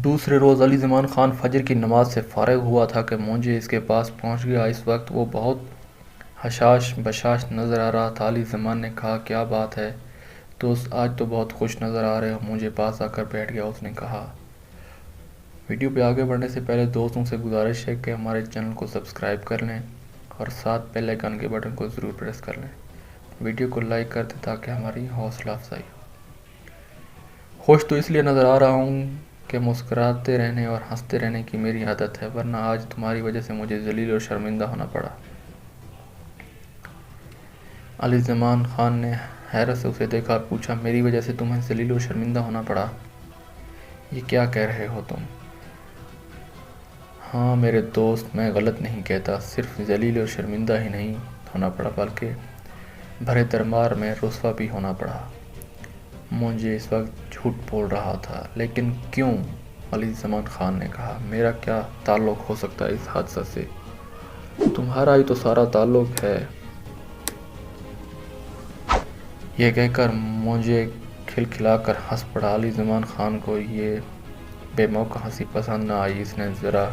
دوسرے روز علی زمان خان فجر کی نماز سے فارغ ہوا تھا کہ مونجے اس کے پاس پہنچ گیا۔ اس وقت وہ بہت حشاش بشاش نظر آ رہا تھا۔ علی زمان نے کہا، کیا بات ہے دوست، آج تو بہت خوش نظر آ رہے ہو۔ مونجے پاس آ کر بیٹھ گیا۔ اس نے کہا، ویڈیو پہ آگے بڑھنے سے پہلے دوستوں سے گزارش ہے کہ ہمارے چینل کو سبسکرائب کر لیں اور ساتھ بیل آئیکن کے بٹن کو ضرور پریس کر لیں۔ ویڈیو کو لائک کر دیں تاکہ ہماری حوصلہ افزائی ہو۔ خوش تو اس لیے نظر آ رہا ہوں کہ مسکراتے رہنے اور ہنستے رہنے کی میری عادت ہے، ورنہ آج تمہاری وجہ سے مجھے ذلیل اور شرمندہ ہونا پڑا۔ علی زمان خان نے حیرت سے اسے دیکھا اور پوچھا، میری وجہ سے تمہیں ذلیل و شرمندہ ہونا پڑا؟ یہ کیا کہہ رہے ہو تم؟ ہاں میرے دوست، میں غلط نہیں کہتا، صرف ذلیل و شرمندہ ہی نہیں ہونا پڑا بلکہ بھرے دربار میں رسوا بھی ہونا پڑا۔ مجھے اس وقت جھوٹ بول رہا تھا۔ لیکن کیوں؟ علی زمان خان نے کہا، میرا کیا تعلق ہو سکتا ہے اس حادثہ سے؟ تمہارا ہی تو سارا تعلق ہے۔ یہ کہہ کر مجھے کھلکھلا کر ہنس پڑا۔ علی زمان خان کو یہ بے موقع ہنسی پسند نہ آئی۔ اس نے ذرا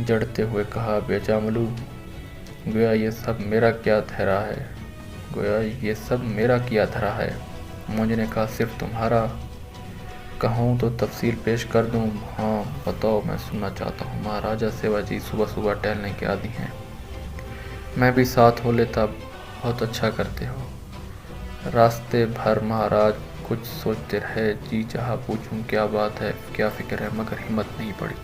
جڑتے ہوئے کہا، بے جاملو، گویا یہ سب میرا کیا دھرا ہے۔ مجھے نے کہا، صرف تمہارا؟ کہوں تو تفصیل پیش کر دوں؟ ہاں بتاؤ، میں سننا چاہتا ہوں۔ مہاراجہ سیواجی صبح صبح ٹہلنے کے عادی ہیں، میں بھی ساتھ ہو لیتا۔ بہت اچھا کرتے ہو۔ راستے بھر مہاراج کچھ سوچتے رہے۔ جی چاہا پوچھوں، کیا بات ہے، کیا فکر ہے، مگر ہمت نہیں پڑی۔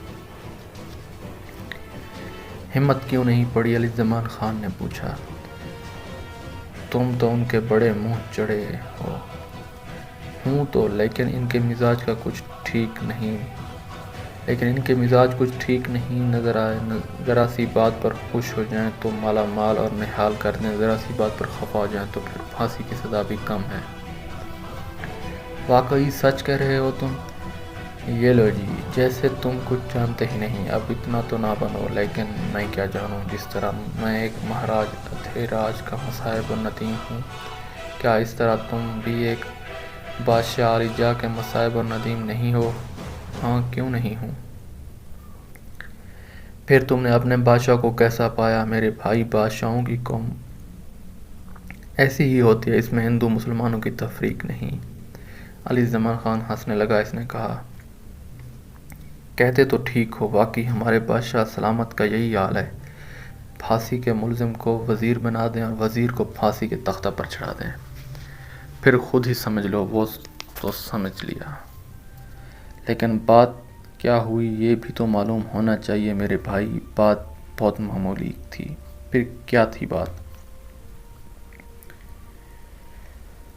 ہمت کیوں نہیں پڑی؟ علی زمان خان نے پوچھا۔ تم تو ان کے بڑے منہ چڑھے ہو۔ ہوں تو، لیکن ان کے مزاج کچھ ٹھیک نہیں نظر آئے۔ ذرا سی بات پر خوش ہو جائیں تو مالا مال اور نہال کر دیں، ذرا سی بات پر خفا ہو جائیں تو پھر پھانسی کی سزا بھی کم ہے۔ واقعی سچ کہہ رہے ہو تم؟ یہ لو جی، جیسے تم کچھ جانتے ہی نہیں۔ اب اتنا تو نہ بنو۔ لیکن میں کیا جانوں؟ جس طرح میں ایک مہاراج ادھیراج کا مصاحب و ندیم ہوں، کیا اس طرح تم بھی ایک بادشاہ عالی جاہ کے مصاحب و ندیم نہیں ہو؟ ہاں، کیوں نہیں ہوں؟ پھر تم نے اپنے بادشاہ کو کیسا پایا؟ میرے بھائی، بادشاہوں کی قوم ایسی ہی ہوتی ہے، اس میں ہندو مسلمانوں کی تفریق نہیں۔ علی زمان خان ہنسنے لگا۔ اس نے کہا، کہتے تو ٹھیک ہو، واقعی ہمارے بادشاہ سلامت کا یہی حال ہے، پھانسی کے ملزم کو وزیر بنا دیں اور وزیر کو پھانسی کے تختہ پر چڑھا دیں، پھر خود ہی سمجھ لو۔ وہ تو سمجھ لیا، لیکن بات کیا ہوئی یہ بھی تو معلوم ہونا چاہیے میرے بھائی۔ بات بہت معمولی تھی۔ پھر کیا تھی بات؟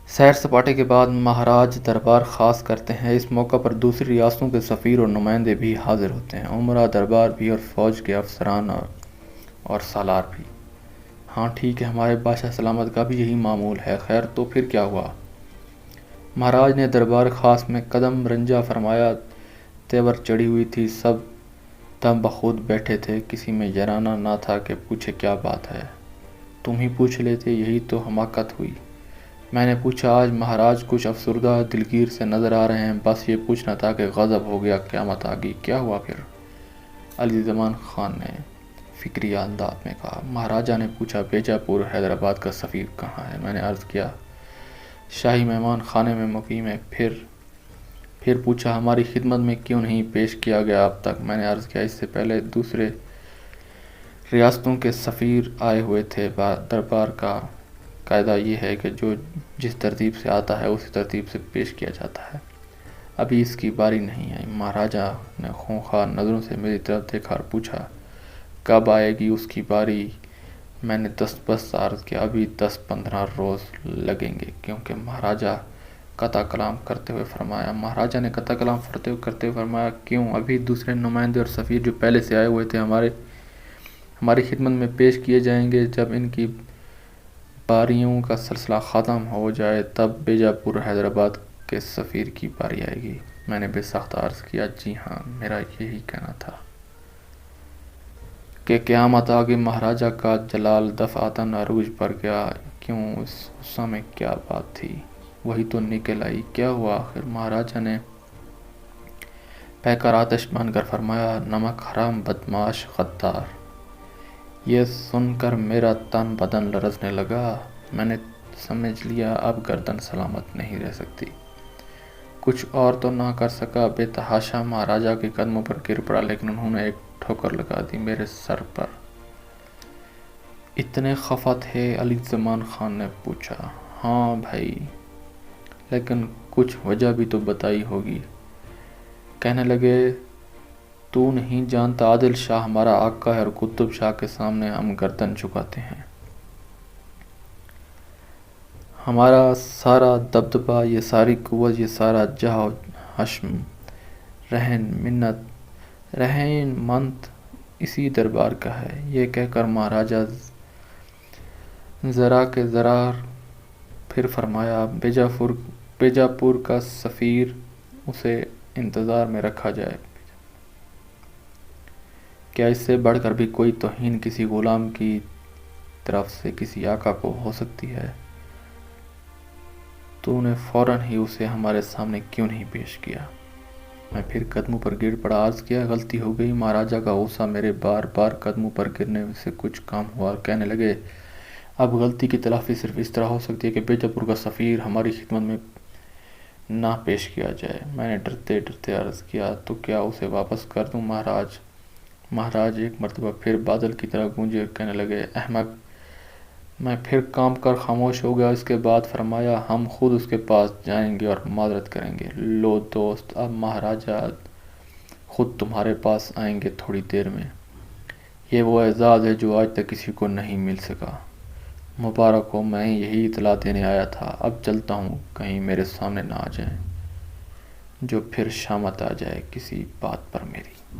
سیر سپاٹے کے بعد مہاراج دربار خاص کرتے ہیں۔ اس موقع پر دوسری ریاستوں کے سفیر اور نمائندے بھی حاضر ہوتے ہیں، امراء دربار بھی اور فوج کے افسران اور سالار بھی۔ ہاں ٹھیک ہے، ہمارے بادشاہ سلامت کا بھی یہی معمول ہے۔ خیر تو پھر کیا ہوا؟ مہاراج نے دربار خاص میں قدم رنجہ فرمایا، تیور چڑھی ہوئی تھی، سب دم بخود بیٹھے تھے، کسی میں جرانہ نہ تھا کہ پوچھے کیا بات ہے۔ تم ہی پوچھ لیتے، یہی تو حماقت ہوئی۔ میں نے پوچھا، آج مہاراج کچھ افسردہ دلگیر سے نظر آ رہے ہیں، بس یہ پوچھنا تھا کہ غضب ہو گیا، قیامت آ گئی، کیا ہوا پھر؟ علی زمان خان نے فکری انداز میں کہا۔ مہاراجہ نے پوچھا، بیجاپور حیدرآباد کا سفیر کہاں ہے؟ میں نے عرض کیا، شاہی مہمان خانے میں مقیم ہے۔ پھر پوچھا، ہماری خدمت میں کیوں نہیں پیش کیا گیا اب تک؟ میں نے عرض کیا، اس سے پہلے دوسرے ریاستوں کے سفیر آئے ہوئے تھے، دربار کا قاعدہ یہ ہے کہ جو جس ترتیب سے آتا ہے اسی ترتیب سے پیش کیا جاتا ہے، ابھی اس کی باری نہیں آئی۔ مہاراجہ نے خونخوار نظروں سے میری طرف دیکھا اور پوچھا، کب آئے گی اس کی باری؟ میں نے بس عرض کیا، ابھی 10-15 روز لگیں گے، کیونکہ مہاراجہ قطع کلام کرتے ہوئے فرمایا، کیوں؟ ابھی دوسرے نمائندے اور سفیر جو پہلے سے آئے ہوئے تھے ہماری خدمت میں پیش کیے جائیں گے، جب ان کی باریوں کا سلسلہ ختم ہو جائے تب بیجاپور حیدرآباد کے سفیر کی باری آئے گی۔ میں نے بے ساختہ عرض کیا، جی ہاں، میرا یہی کہنا تھا کہ قیامت آگے۔ مہاراجہ کا جلال دفعتاً عروج پر گیا۔ کیوں؟ اس غصہ میں کیا بات تھی؟ وہی تو نکل آئی، کیا ہوا آخر؟ مہاراجہ نے پیکر آتش بن کر فرمایا، نمک حرام بدماش غدار۔ یہ سن کر میرا تن بدن لرزنے لگا۔ میں نے سمجھ لیا اب گردن سلامت نہیں رہ سکتی۔ کچھ اور تو نہ کر سکا، بے تحاشا مہاراجا کے قدموں پر گر پڑا، لیکن انہوں نے ایک ٹھوکر لگا دی میرے سر پر۔ اتنے خفا تھے؟ علی زمان خان نے پوچھا۔ ہاں بھائی، لیکن کچھ وجہ بھی تو بتائی ہوگی۔ کہنے لگے، تو نہیں جانتا عادل شاہ ہمارا آقا ہے اور قطب شاہ کے سامنے ہم گردن جھکاتے ہیں۔ ہمارا سارا دبدبہ، یہ ساری قوت، یہ سارا جاہ و حشم، رہن منت اسی دربار کا ہے۔ یہ کہہ کر مہاراجا ذرا کے ذرا پھر فرمایا، بیجاپور کا سفیر، اسے انتظار میں رکھا جائے۔ کیا اس سے بڑھ کر بھی کوئی توہین کسی غلام کی طرف سے کسی آقا کو ہو سکتی ہے؟ تو نے فوراً ہی اسے ہمارے سامنے کیوں نہیں پیش کیا؟ میں پھر قدموں پر گر پڑا، عرض کیا، غلطی ہو گئی۔ مہاراجا کا غصہ میرے بار بار قدموں پر گرنے سے کچھ کم ہوا اور کہنے لگے، اب غلطی کی تلافی صرف اس طرح ہو سکتی ہے کہ بیجاپور کا سفیر ہماری خدمت میں نہ پیش کیا جائے۔ میں نے ڈرتے ڈرتے عرض کیا، تو کیا اسے واپس کر دوں مہاراج؟ مہاراج ایک مرتبہ پھر بادل کی طرح گونجے اور کہنے لگے، احمق! میں پھر کانپ کر خاموش ہو گیا۔ اس کے بعد فرمایا، ہم خود اس کے پاس جائیں گے اور معذرت کریں گے۔ لو دوست، اب مہاراجا خود تمہارے پاس آئیں گے تھوڑی دیر میں۔ یہ وہ اعزاز ہے جو آج تک کسی کو نہیں مل سکا۔ مبارک ہو، میں یہی اطلاع دینے آیا تھا۔ اب چلتا ہوں، کہیں میرے سامنے نہ آ جائیں، جو پھر شامت آ جائے کسی بات پر میری۔